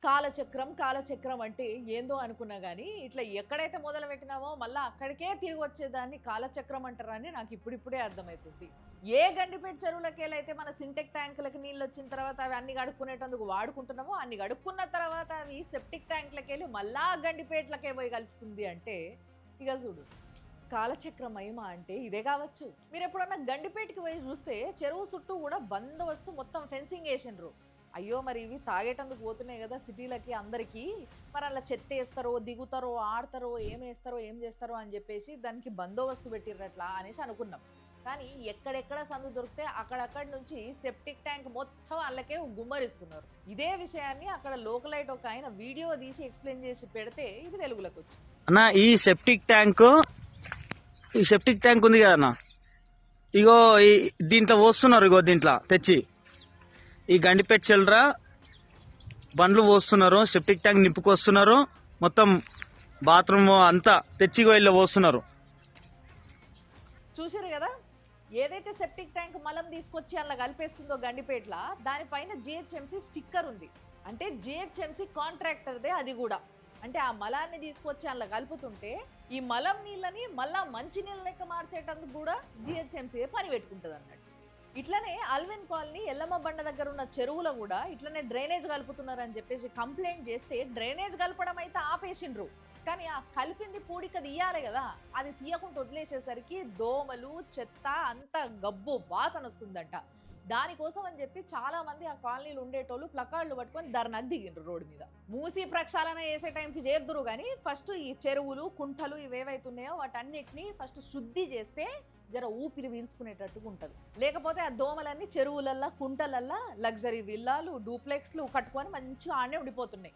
కాలచక్రం, కాలచక్రం అంటే ఏందో అనుకున్నా గానీ, ఇట్లా ఎక్కడైతే మొదలుపెట్టినామో మళ్ళా అక్కడికే తిరిగొచ్చేదాన్ని కాలచక్రం అంటారని నాకు ఇప్పుడిప్పుడే అర్థమైతుంది. ఏ గండిపేట చెరువులకెళ్ళైతే మన సింటెక్ ట్యాంకులకి నీళ్ళొచ్చిన తర్వాత అవి అన్ని గడుక్కునేటందుకు వాడుకుంటున్నామో, అన్ని గడుక్కున్న తర్వాత అవి సెప్టిక్ ట్యాంక్‌లకెళ్ళి మళ్ళా గండిపేటలకే పోయి కలుస్తుంది అంటే, ఇగ జూడు కాలచక్ర మహిమ అంటే ఇదే కావచ్చు. మీరెప్పుడన్నా గండిపేటకి పోయి చూస్తే చెరువు చుట్టూ గూడా బందోబస్తు మొత్తం ఫెన్సింగ్ ఏసిండ్రు. అయ్యో! మరి ఇవి తాగేటందుకు పోతున్నాయి గదా సిటీలకి అందరికీ. మరి అలా చెత్తేస్తారో, దిగుతారో, ఆడతారో, ఏమేస్తారో, ఏం చేస్తారో అని జెప్పేసి దానికి బందోబస్తు పెట్టిర్రట్లా అనేసి అనుకున్నాం. కానీ ఎక్కడెక్కడ సందు దొరికితే అక్కడక్కడి నుంచి సెప్టిక్ ట్యాంక్ మొత్తం అళ్ళకే గుమ్మరిస్తున్నారు. ఇదే విషయాన్ని అక్కడ లోకలైట్ ఒక ఆయన వీడియో తీసి ఎక్స్‌ప్లెయిన్ చేసి పెడితే ఇది వెలుగులోకొచ్చింది. అన్న ఈ సెప్టిక్ ట్యాంక్ ఉంది కదా అన్న, ఇగో దీంట్లో పోస్తున్నారు. ఇగో దీంట్లో తెచ్చి ఈ గండిపేట చిల్లర బండ్లు పోస్తున్నారు, సెప్టిక్ ట్యాంక్ నింపుకొస్తున్నారు, మొత్తం బాత్రూమ్ అంతా తెచ్చి ఇళ్ళ పోస్తున్నారు. చూసారు కదా, ఏదైతే సెప్టిక్ ట్యాంక్ మలం తీసుకొచ్చి అలా కలిపేస్తుందో గండిపేటల, దానిపైన జిహెచ్ఎంసీ స్టిక్కర్ ఉంది. అంటే జిహెచ్ఎంసీ కాంట్రాక్టర్దే అది కూడా. అంటే ఆ మలాన్ని తీసుకొచ్చి అలా కలుపుతుంటే ఈ మలం నీళ్ళని మళ్ళా మంచి నీళ్ళ లెక్క మార్చేటందుకు కూడా జిహెచ్ఎంసీ పని పెట్టుకుంటుంది అన్నట్టు. ఇట్లనే అల్విన్ కాలనీ ఎల్లమ్మ బండ దగ్గర ఉన్న చెరువులో కూడా ఇట్లనే డ్రైనేజ్ కలుపుతున్నారని చెప్పేసి కంప్లైంట్ చేస్తే డ్రైనేజ్ కలపడం అయితే ఆపేసిండ్రు. కానీ ఆ కలిపింది పూడిక తీయాలి కదా, అది తీయకుండా వదిలేసేసరికి దోమలు, చెత్త, అంత గబ్బు వాసన వస్తుందంట. దానికోసం అని చెప్పి చాలా మంది ఆ కాలనీలు ఉండేటోళ్ళు ప్లకార్డులు పట్టుకొని ధర్నాకు దిగిండ్రు రోడ్డు మీద. మూసి ప్రక్షాళన చేసే టైంకి చేద్దురు కానీ ఫస్ట్ ఈ చెరువులు, కుంటలు ఇవేవైతున్నాయో వాటన్నిటిని ఫస్ట్ శుద్ధి చేస్తే జర ఊపిరి పీల్చుకునేటట్టుగా ఉంటుంది. లేకపోతే ఆ దోమలన్నీ చెరువులల్లా, కుంటలల్లా లగ్జరీ విల్లాలు, డూప్లెక్స్లు కట్టుకొని మంచిగా ఆడనే ఉండిపోతున్నాయి.